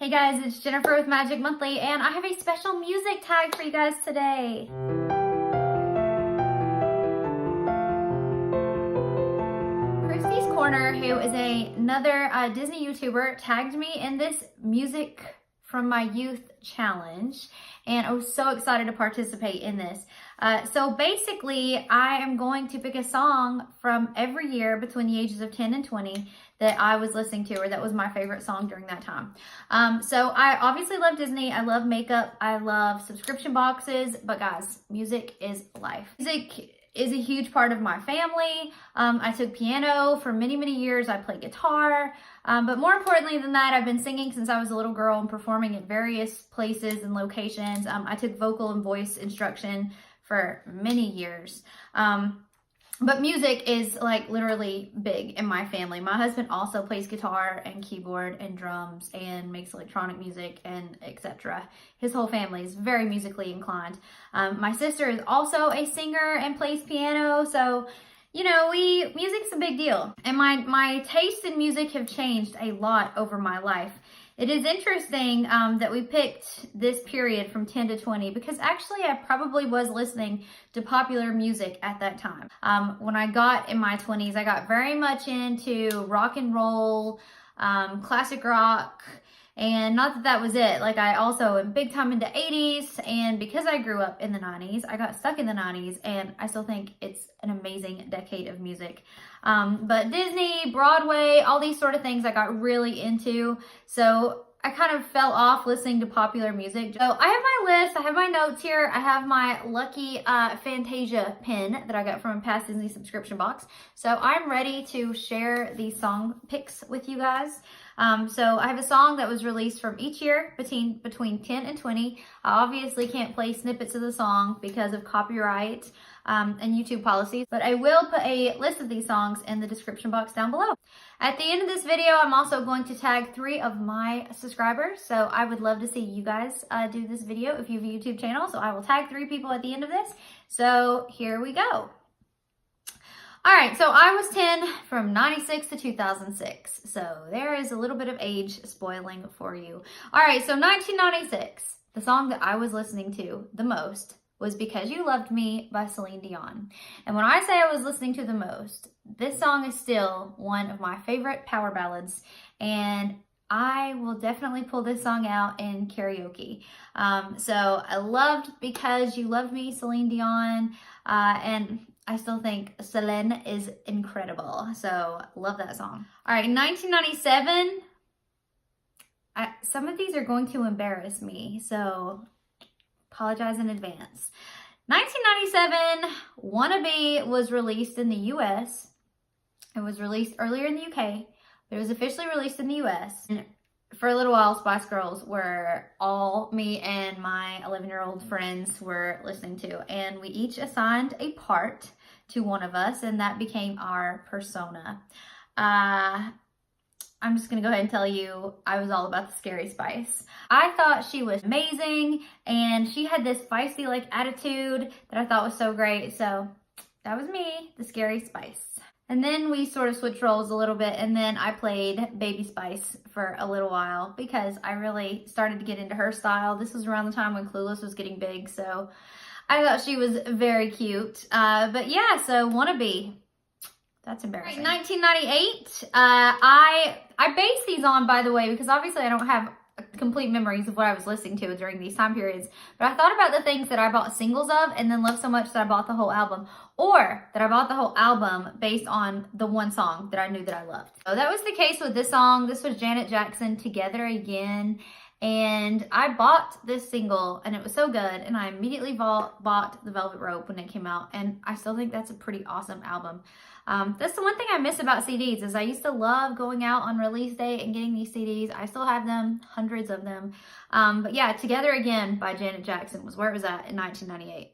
Hey guys, it's Jennifer with Magic Monthly, and I have a special music tag for you guys today. Christy's Corner, who is another Disney YouTuber, tagged me in this music from my youth challenge, and I was so excited to participate in this. So basically, I am going to pick a song from every year between the ages of 10 and 20 that I was listening to, or that was my favorite song during that time. So I obviously love Disney. I love makeup. I love subscription boxes. But guys, music is life. Music is a huge part of my family. I took piano for many, many years. I played guitar. But more importantly than that, I've been singing since I was a little girl and performing at various places and locations. I took vocal and voice instruction for many years. But music is like literally big in my family. My husband also plays guitar and keyboard and drums and makes electronic music and etc. His whole family is very musically inclined. My sister is also a singer and plays piano. So, you know, music's a big deal. And my tastes in music have changed a lot over my life. It is interesting that we picked this period from 10 to 20 because actually I probably was listening to popular music at that time. When I got in my 20s, I got very much into rock and roll, classic rock, and not that that was it. Like I also am big time into 80s, and because I grew up in the 90s, I got stuck in the 90s, and I still think it's an amazing decade of music. But Disney, Broadway, all these sort of things I got really into. So I kind of fell off listening to popular music. So I have my list, I have my notes here. I have my lucky Fantasia pin that I got from a past Disney subscription box. So I'm ready to share these song picks with you guys. So I have a song that was released from each year between 10 and 20. I obviously can't play snippets of the song because of copyright and YouTube policies, but I will put a list of these songs in the description box down below. At the end of this video, I'm also going to tag 3 of my subscribers, so I would love to see you guys do this video if you have a YouTube channel, so I will tag 3 people at the end of this. So here we go. All right, so I was 10 from 96 to 2006. So there is a little bit of age spoiling for you. All right, so 1996, the song that I was listening to the most was Because You Loved Me by Celine Dion. And when I say I was listening to the most, this song is still one of my favorite power ballads. And I will definitely pull this song out in karaoke. So I loved Because You Loved Me, Celine Dion, and I still think Celine is incredible. So love that song. All right, 1997. Some of these are going to embarrass me, so apologize in advance. 1997, Wannabe was released in the US. It was released earlier in the UK, but it was officially released in the US. And for a little while, Spice Girls were all me and my 11-year-old friends were listening to. And we each assigned a part to one of us, and that became our persona. I'm just gonna go ahead and tell you, I was all about the Scary Spice. I thought she was amazing, and she had this feisty like attitude that I thought was so great. So that was me, the Scary Spice. And then we sort of switched roles a little bit, and then I played Baby Spice for a little while because I really started to get into her style. This was around the time when Clueless was getting big, so I thought she was very cute. But yeah, so Wannabe. That's embarrassing. Right, 1998. I based these on, by the way, because obviously I don't have complete memories of what I was listening to during these time periods. But I thought about the things that I bought singles of and then loved so much that I bought the whole album. Or that I bought the whole album based on the one song that I knew that I loved. So that was the case with this song. This was Janet Jackson, Together Again. And I bought this single and it was so good, and I immediately bought The Velvet Rope when it came out, and I still think that's a pretty awesome album. That's the one thing I miss about CDs is I used to love going out on release day and getting these CDs. I still have them, hundreds of them. But yeah, Together Again by Janet Jackson was where it was at in 1998.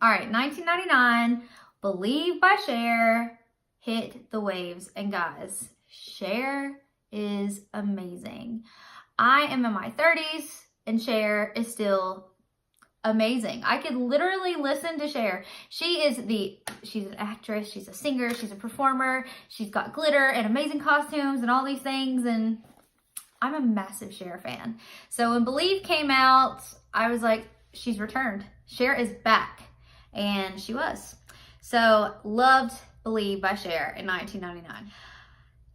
All right, 1999, Believe by Cher hit the waves. And guys, Cher is amazing. I am in my 30s and Cher is still amazing. I could literally listen to Cher. She's an actress, she's a singer, she's a performer, she's got glitter and amazing costumes and all these things, and I'm a massive Cher fan. So when Believe came out, I was like, she's returned. Cher is back. And she was. So loved Believe by Cher in 1999.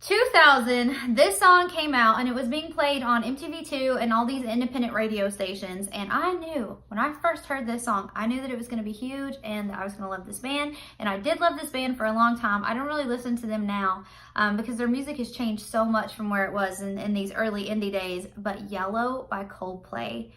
2000, this song came out and it was being played on MTV2 and all these independent radio stations. And I knew, when I first heard this song, I knew that it was going to be huge and that I was going to love this band. And I did love this band for a long time. I don't really listen to them now because their music has changed so much from where it was in these early indie days. But Yellow by Coldplay.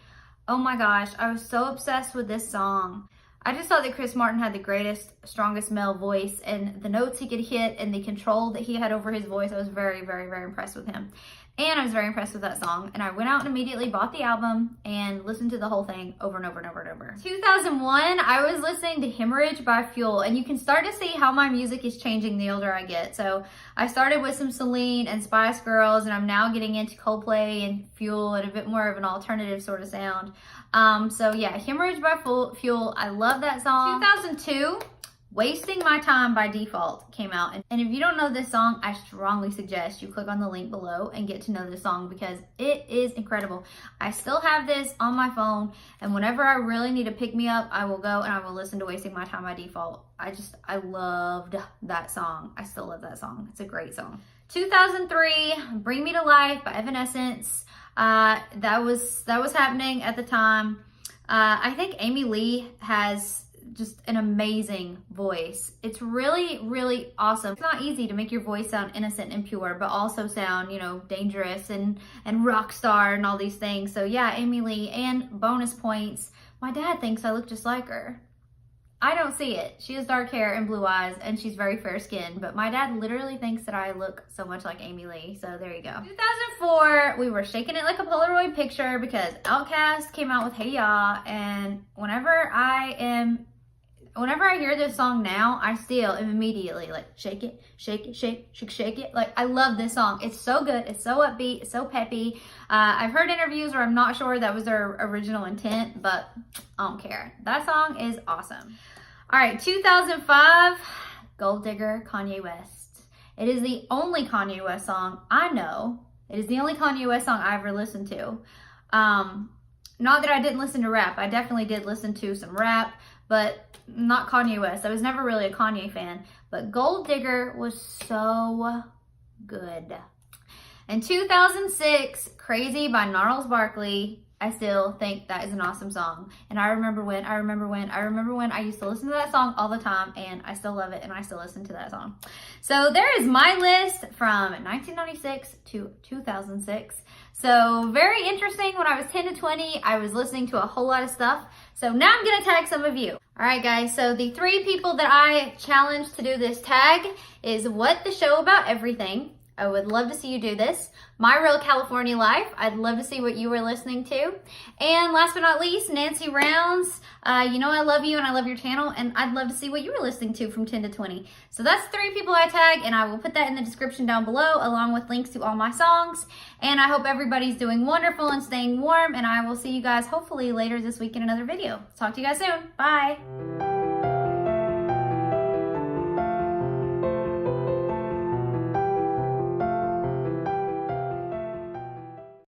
Oh my gosh, I was so obsessed with this song. I just thought that Chris Martin had the greatest, strongest male voice, and the notes he could hit and the control that he had over his voice. I was very, very, very impressed with him. And I was very impressed with that song. And I went out and immediately bought the album and listened to the whole thing over and over and over and over. 2001, I was listening to Hemorrhage by Fuel. And you can start to see how my music is changing the older I get. So I started with some Celine and Spice Girls, and I'm now getting into Coldplay and Fuel and a bit more of an alternative sort of sound. So yeah, Hemorrhage by Fuel. I love that song. 2002. Wasting My Time by Default came out. And if you don't know this song, I strongly suggest you click on the link below and get to know this song because it is incredible. I still have this on my phone, and whenever I really need to pick me up, I will go and I will listen to Wasting My Time by Default. I loved that song. I still love that song. It's a great song. 2003, Bring Me to Life by Evanescence. That was happening at the time. I think Amy Lee has just an amazing voice. It's really, really awesome. It's not easy to make your voice sound innocent and pure, but also sound, you know, dangerous and rock star and all these things. So yeah, Amy Lee. And bonus points, my dad thinks I look just like her. I don't see it. She has dark hair and blue eyes, and she's very fair skinned, but my dad literally thinks that I look so much like Amy Lee, so there you go. 2004, we were shaking it like a Polaroid picture because Outkast came out with Hey Ya, and whenever I hear this song now, I still am immediately like, shake it, shake it, shake, shake, shake it. Like, I love this song. It's so good. It's so upbeat. It's so peppy. I've heard interviews where I'm not sure that was their original intent, but I don't care. That song is awesome. All right, 2005, Gold Digger, Kanye West. It is the only Kanye West song I know. It is the only Kanye West song I ever listened to. Not that I didn't listen to rap. I definitely did listen to some rap, but not Kanye West. I was never really a Kanye fan, but Gold Digger was so good. In 2006, Crazy by Gnarls Barkley. I still think that is an awesome song. And I remember when I used to listen to that song all the time, and I still love it, and I still listen to that song. So there is my list from 1996 to 2006. So very interesting. When I was 10 to 20, I was listening to a whole lot of stuff. So now I'm gonna tag some of you. All right, guys, so the 3 people that I challenged to do this tag is What the Show About Everything. I would love to see you do this. My Real California Life. I'd love to see what you were listening to. And last but not least, Nancy Rounds. You know I love you and I love your channel, and I'd love to see what you were listening to from 10 to 20. So that's 3 people I tag, and I will put that in the description down below along with links to all my songs. And I hope everybody's doing wonderful and staying warm, and I will see you guys hopefully later this week in another video. Talk to you guys soon. Bye.